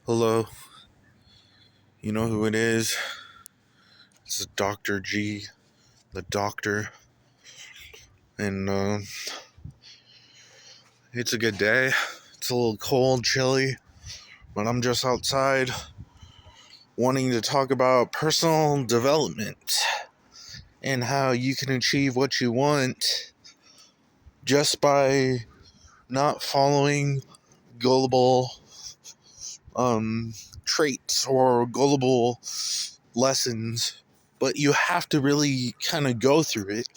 Hello, you know who it is? It's Dr. G, the doctor, and it's a good day. It's a little cold, chilly, but I'm just outside wanting to talk about personal development and how you can achieve what you want just by not following gullible traits or gullible lessons, but you have to really kind of go through it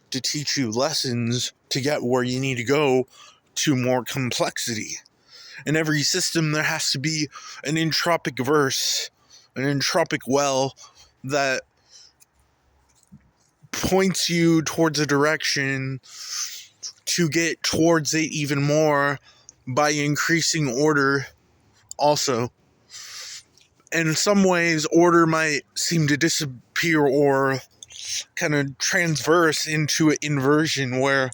to teach you lessons to get where you need to go to more complexity. In every system, there has to be an entropic verse, an entropic well that points you towards a direction to get towards it even more by increasing order also. In some ways, order might seem to disappear or kind of transverse into an inversion where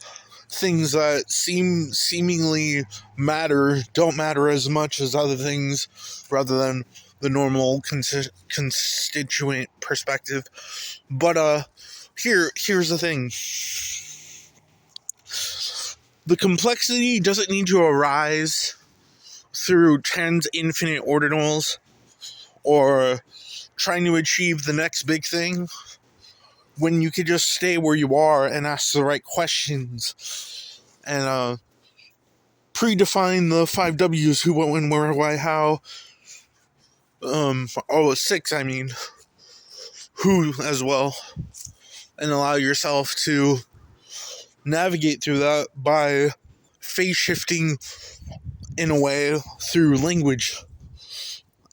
things that seemingly matter don't matter as much as other things rather than the normal constituent perspective. But here's the thing. The complexity doesn't need to arise through tens infinite ordinals or trying to achieve the next big thing when you could just stay where you are and ask the right questions and predefine the 5 W's: who, what, when, where, why, how. Six, I mean, who as well, and allow yourself to navigate through that by phase shifting in a way through language.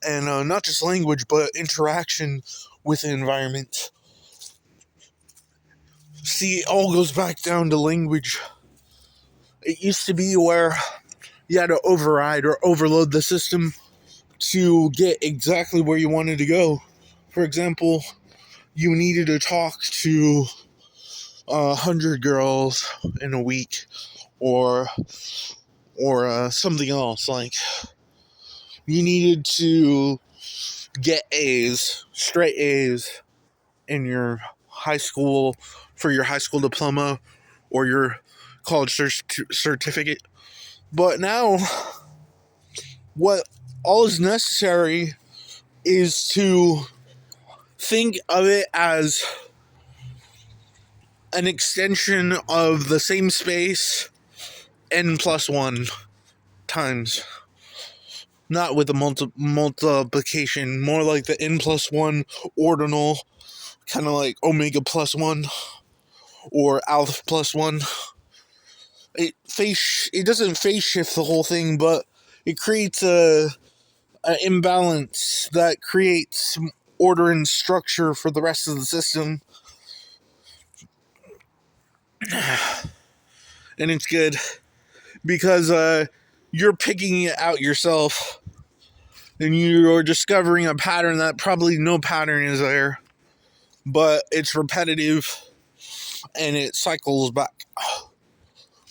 And not just language, but interaction with the environment. See, it all goes back down to language. It used to be where you had to override or overload the system to get exactly where you wanted to go. For example, you needed to talk to 100 girls in a week, or something else. Like, you needed to get A's, straight A's, in your high school for your high school diploma or your college certificate. But now, what all is necessary is to think of it as an extension of the same space n+1 times. Not with the multiplication, more like the n+1 ordinal, kind of like omega +1 or alpha +1. It doesn't phase shift the whole thing, but it creates an imbalance that creates order and structure for the rest of the system. And it's good because you're picking it out yourself and you're discovering a pattern that probably no pattern is there, but it's repetitive and it cycles back.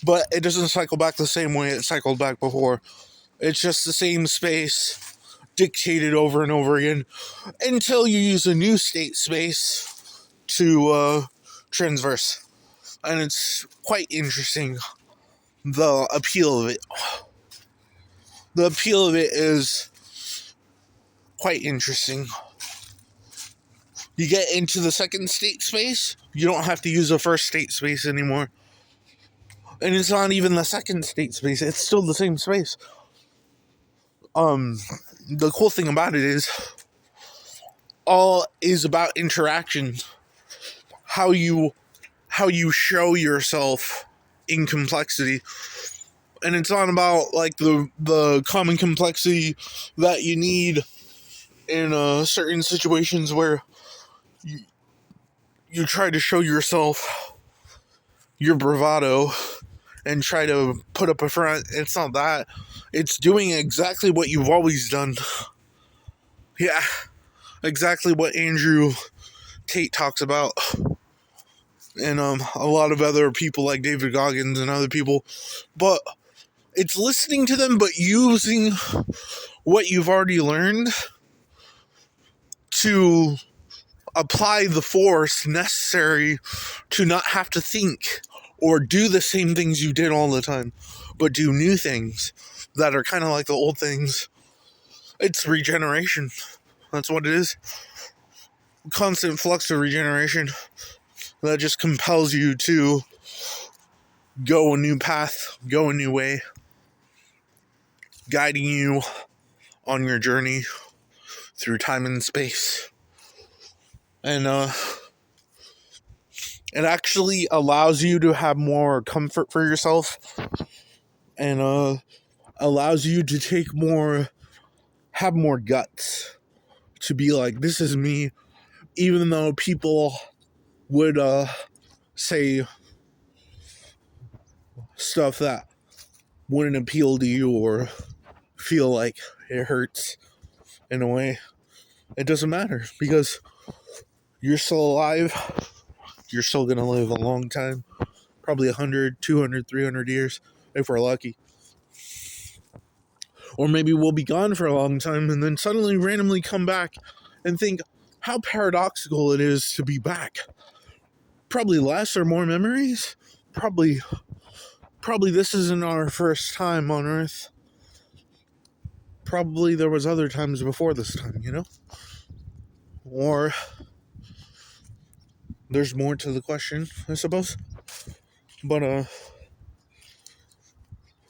But it doesn't cycle back the same way it cycled back before. It's just the same space dictated over and over again until you use a new state space to transverse. And it's quite interesting, the appeal of it. The appeal of it is quite interesting. You get into the second state space, you don't have to use the first state space anymore. And it's not even the second state space, it's still the same space. The cool thing about it is, all is about interaction. How you show yourself in complexity. And it's not about like the common complexity that you need in certain situations where you try to show yourself your bravado and try to put up a front. It's not that. It's doing exactly what you've always done. Yeah, exactly what Andrew Tate talks about. And a lot of other people like David Goggins and other people. But it's listening to them, but using what you've already learned to apply the force necessary to not have to think or do the same things you did all the time, but do new things that are kind of like the old things. It's regeneration. That's what it is. Constant flux of regeneration that just compels you to go a new path, go a new way, guiding you on your journey through time and space. And it actually allows you to have more comfort for yourself, and allows you to have more guts to be like, this is me, even though people would say stuff that wouldn't appeal to you or feel like it hurts in a way. It doesn't matter, because you're still alive. You're still going to live a long time, probably 100, 200, 300 years if we're lucky. Or maybe we'll be gone for a long time and then suddenly randomly come back and think how paradoxical it is to be back. Probably less or more memories. Probably this isn't our first time on Earth. Probably there was other times before this time, Or there's more to the question, I suppose. But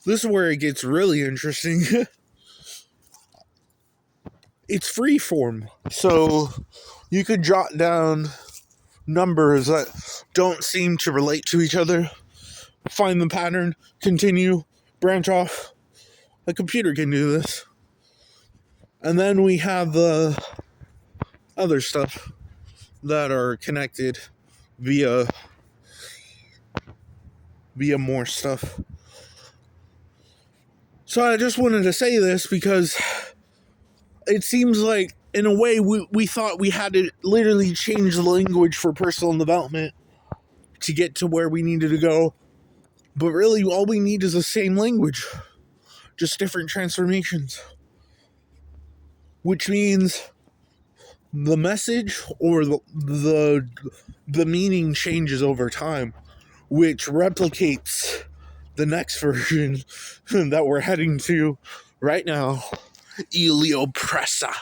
this is where it gets really interesting. It's free form. So you could jot down numbers that don't seem to relate to each other, find the pattern, continue, branch off. A computer can do this. And then we have the other stuff that are connected via more stuff. So I just wanted to say this because it seems like, in a way, we thought we had to literally change the language for personal development to get to where we needed to go. But really, all we need is the same language, just different transformations. Which means the message or the meaning changes over time, which replicates the next version that we're heading to right now. Eliopressa.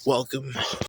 Welcome.